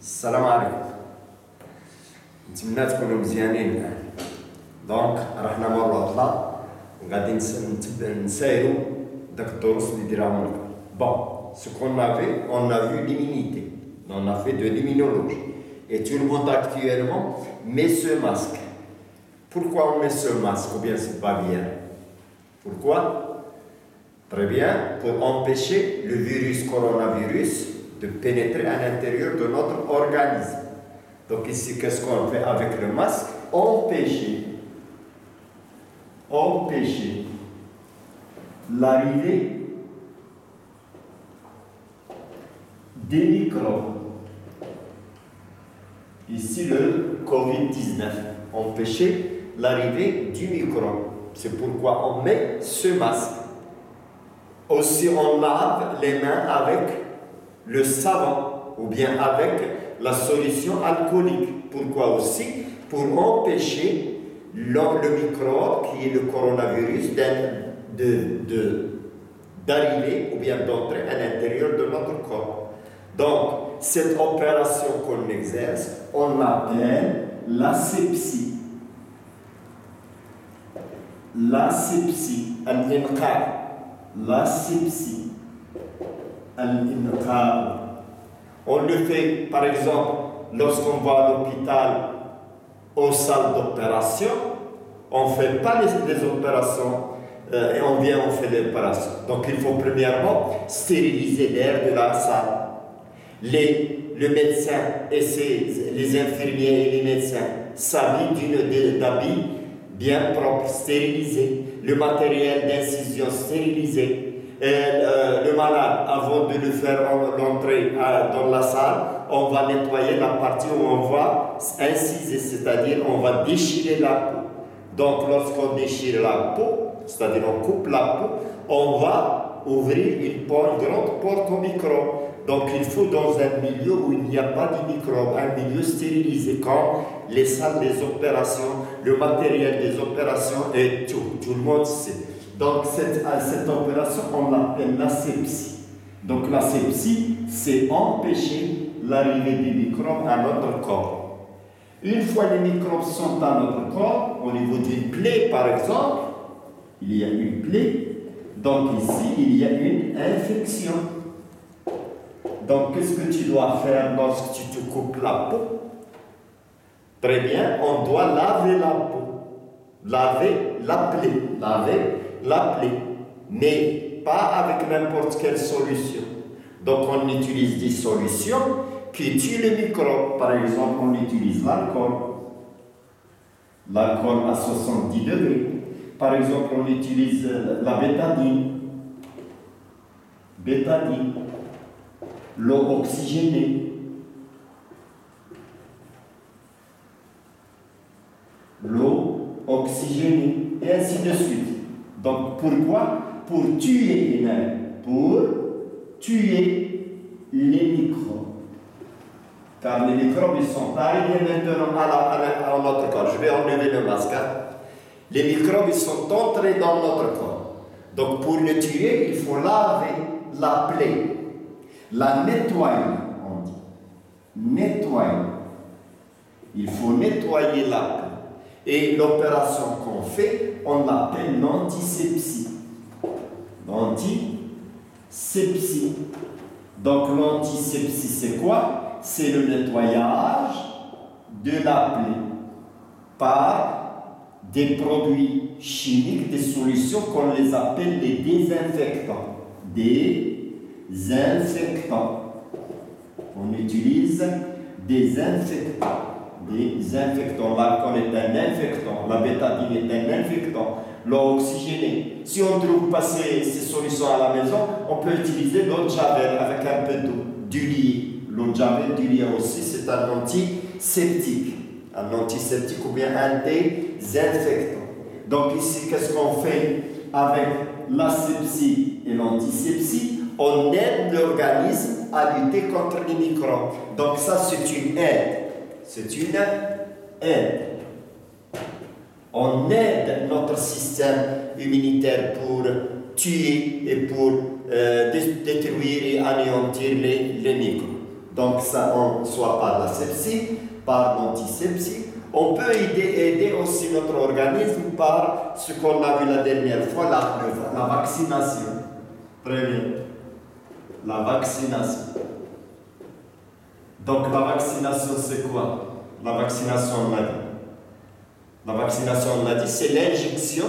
السلام عليكم. نتمنى تكونوا مزيانين. دونك رحنا مرة عطلة وغادي نسايرو داك الدروس اللي ديراهم لكم. Bon, ce qu'on avait, on a vu l'immunité. On a fait de l'immunologie. Et tout le monde actuellement met ce masque. Pourquoi on met ce masque ou bien c'est pas bien? Pourquoi? Très bien, pour empêcher le virus coronavirus de pénétrer à l'intérieur de notre organisme. Donc ici, qu'est-ce qu'on fait avec le masque? Empêcher l'arrivée des microbes. Ici, le Covid-19. Empêcher l'arrivée du microbe. C'est pourquoi on met ce masque. Aussi, on lave les mains avec le savon ou bien avec la solution alcoolique. Pourquoi aussi? Pour empêcher le microbe qui est le coronavirus d'arriver ou bien d'entrer à l'intérieur de notre corps. Donc, cette opération qu'on exerce, on l'appelle l'asepsie. L'asepsie, al-inqa. L'asepsie, al-inqa. On le fait, par exemple, lorsqu'on va à l'hôpital, aux salles d'opération, on ne fait pas les opérations et on vient, on fait les opérations. Donc, il faut premièrement stériliser l'air de la salle. Le médecin et les infirmiers et les médecins s'habillent d'habits bien propres, stérilisés. Le matériel d'incision stérilisé. Le malade, avant de le faire rentrer dans la salle, on va nettoyer la partie où on va inciser, c'est-à-dire on va déchirer la peau. Donc lorsqu'on déchire la peau, c'est-à-dire on coupe la peau, on va ouvrir une grande porte aux microbes. Donc il faut dans un milieu où il n'y a pas de microbes, un milieu stérilisé, comme les salles des opérations, le matériel des opérations et tout le monde sait. Donc cette opération, on l'appelle l'asepsie. Donc l'asepsie, c'est empêcher l'arrivée des microbes à notre corps. Une fois les microbes sont à notre corps, au niveau d'une plaie par exemple, il y a une plaie, donc ici il y a une infection. Donc qu'est-ce que tu dois faire lorsque tu te coupes la peau? Très bien, on doit laver la peau, laver la plaie, mais pas avec n'importe quelle solution. Donc on utilise des solutions qui tuent les microbes. Par exemple, on utilise l'alcool à 70 degrés. Par exemple, on utilise la bétadine, l'eau oxygénée, et ainsi de suite. Donc pourquoi? Pour tuer les microbes. Car les microbes, ils sont arrivés maintenant à notre corps. Je vais enlever le masque. Les microbes, ils sont entrés dans notre corps. Donc pour le tuer, il faut laver la plaie. La nettoyer, on dit. Nettoyer. Il faut nettoyer la plaie. Et l'opération qu'on fait, on l'appelle l'antisepsie. L'antisepsie. Donc l'antisepsie, c'est quoi? C'est le nettoyage de la plaie par des produits chimiques, des solutions qu'on les appelle les désinfectants. On utilise des infectants. L'alcool est un infectant, la bétadine est un infectant, l'eau oxygénée. Si on ne trouve pas ces solutions à la maison, on peut utiliser l'eau de javel avec un peu du lit. L'eau de javel, du lit aussi, c'est un antiseptique. Un antiseptique ou bien un désinfectant. Donc ici, qu'est-ce qu'on fait avec l'asepsie et l'antisepsie? On aide l'organisme à lutter contre les microbes. Donc ça, c'est une aide. On aide notre système immunitaire pour tuer et pour détruire et anéantir les microbes. Donc, ça, soit par la sepsie, par l'antisepsie. On peut aider aussi notre organisme par ce qu'on a vu la dernière fois, la vaccination. Très bien. La vaccination. Donc, la vaccination, c'est quoi? La vaccination, on l'a dit. La vaccination, on l'a dit, c'est l'injection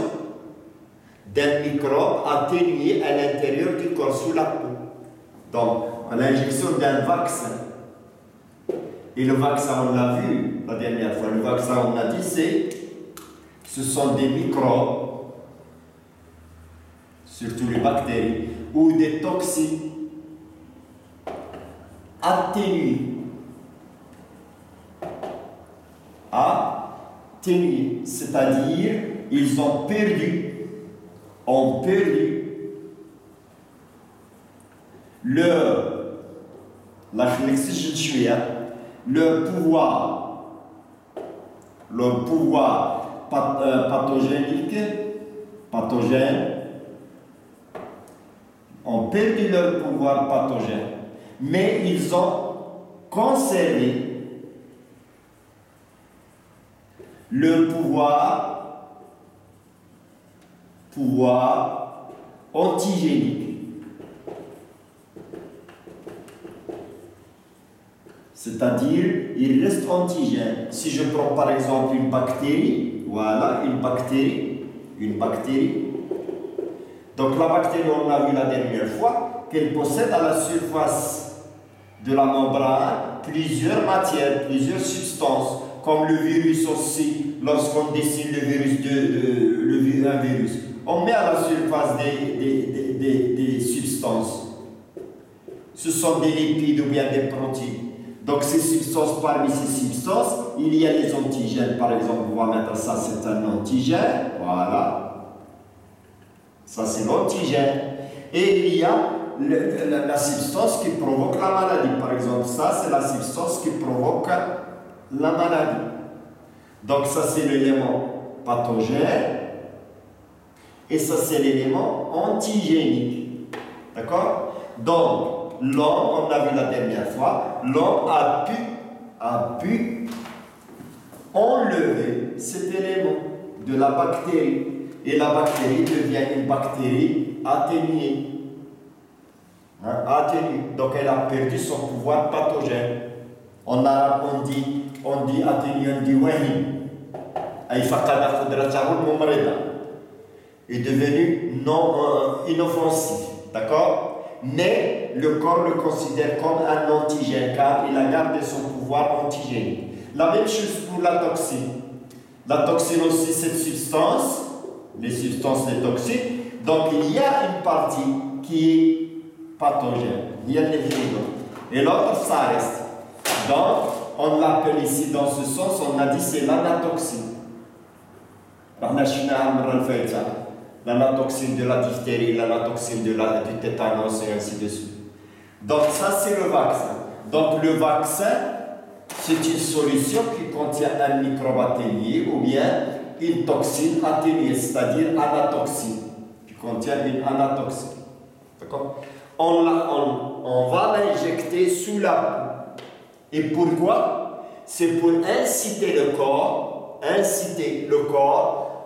d'un microbe atténué à l'intérieur du corps, sous la peau. Donc, l'injection d'un vaccin. Et le vaccin, on l'a vu la dernière fois, le vaccin, on a dit, ce sont des microbes, surtout les bactéries, ou des toxines atténuées. Atténuées, c'est-à-dire, ils ont perdu leur pouvoir pathogène, ont perdu leur pouvoir pathogène, mais ils ont conservé le pouvoir antigénique. C'est-à-dire, il reste antigène. Si je prends par exemple une bactérie, voilà, une bactérie. Donc la bactérie, on l'a vu la dernière fois, qu'elle possède à la surface de la membrane plusieurs matières, plusieurs substances, comme le virus aussi, lorsqu'on dessine le virus un virus. On met à la surface des substances. Ce sont des lipides ou bien des protéines. Donc ces substances, parmi ces substances, il y a les antigènes. Par exemple, on va mettre ça, c'est un antigène. Voilà. Ça, c'est l'antigène. Et il y a la substance qui provoque la maladie. Par exemple, ça, c'est la substance qui provoque la maladie. Donc ça, c'est l'élément pathogène. Et ça, c'est l'élément antigénique. D'accord? Donc, l'homme, on l'a vu la dernière fois, l'homme a pu enlever cet élément de la bactérie. Et la bactérie devient une bactérie atténuée. Atténuée. Donc elle a perdu son pouvoir pathogène. En arabe, on dit atténué, on dit wahim. Est devenu inoffensif. D'accord? Mais le corps le considère comme un antigène car il a gardé son pouvoir antigénique. La même chose pour la toxine. La toxine aussi, cette substance, les substances des toxines, donc il y a une partie qui est pathogène. Il y a les virus. Et l'autre, ça reste. Donc, on l'appelle ici dans ce sens, on a dit c'est l'anatoxine. L'anatoxine de la diphtérie, l'anatoxine du tétanos et ainsi de suite. Donc ça c'est le vaccin. Donc le vaccin, c'est une solution qui contient un microbe atténué ou bien une toxine atténuée, c'est-à-dire anatoxine, qui contient une anatoxine. D'accord? On va l'injecter sous la peau. Et pourquoi? C'est pour inciter le corps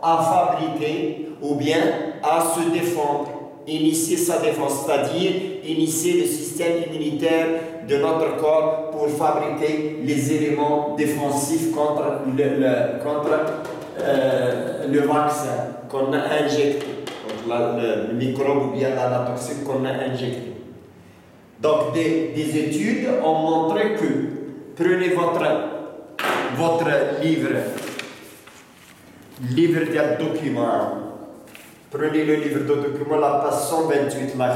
à fabriquer ou bien à se défendre, initier sa défense, c'est-à-dire initier le système immunitaire de notre corps pour fabriquer les éléments défensifs contre le vaccin qu'on a injecté, contre le microbe ou bien l'anatoxine qu'on a injecté. Donc des études ont montré que prenez votre livre de documents. Prenez le livre de documents, la page 128, la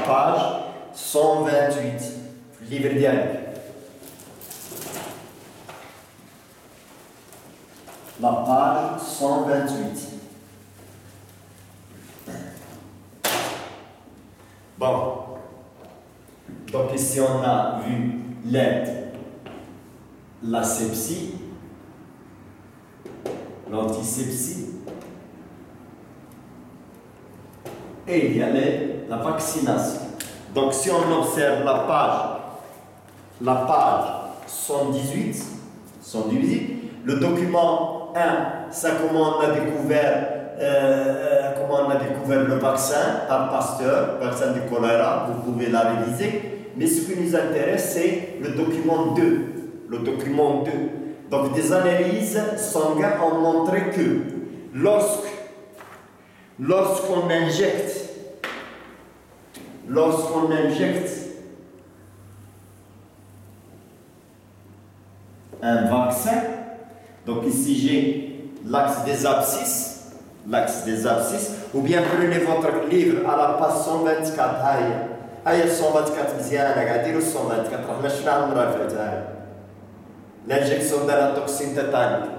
page 128, livre d'Yannick. La page 128. Bon. Donc ici on a vu l'aide, la sepsie, l'antisepsie, et il y a la vaccination. Donc si on observe la page la page 118. Le document 1, c'est comment on a découvert le vaccin par Pasteur, vaccin du choléra, vous pouvez la réviser. Mais ce qui nous intéresse, c'est le document 2. Le document 2. Donc, des analyses sanguines ont montré que lorsqu'on injecte un vaccin, donc ici j'ai l'axe des abscisses, ou bien prenez votre livre à la page 124, هيا 124 مزيانة قاعدين 124 رحنا شفنا المرة اللي فاتت هاي l'injection de la toxine tétanique.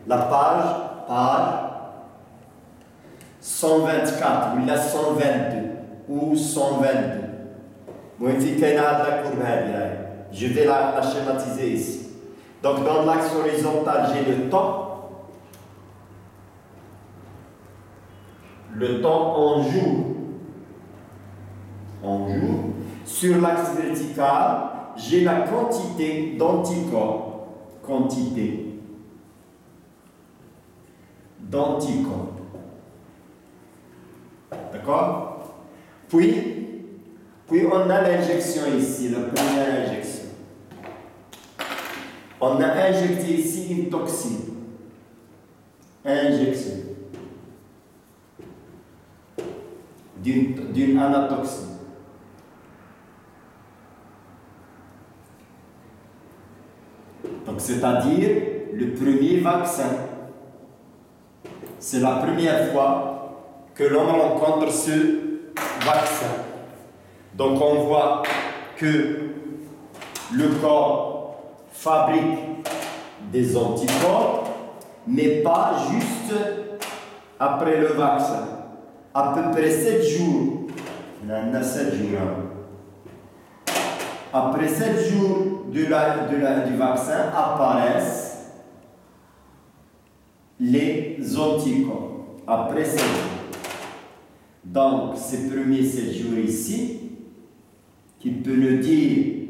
La page 124 ou la 122 ou 122. Je vais la schématiser ici. Donc dans l'axe horizontal, j'ai le temps. Le temps en jour. Sur l'axe vertical, j'ai la quantité d'anticorps. D'accord? Puis on a l'injection ici, la première injection. On a injecté ici une toxine. Injection. D'une anatoxine. Donc, c'est-à-dire le premier vaccin. C'est la première fois que l'on rencontre ce vaccin. Donc, on voit que le corps fabrique des anticorps, mais pas juste après le vaccin. À peu près 7 jours. Il y en a 7 jours. Après 7 jours du vaccin apparaissent les anticorps. Après 7 jours. Donc, ces premiers 7 jours ici, qui peut nous dire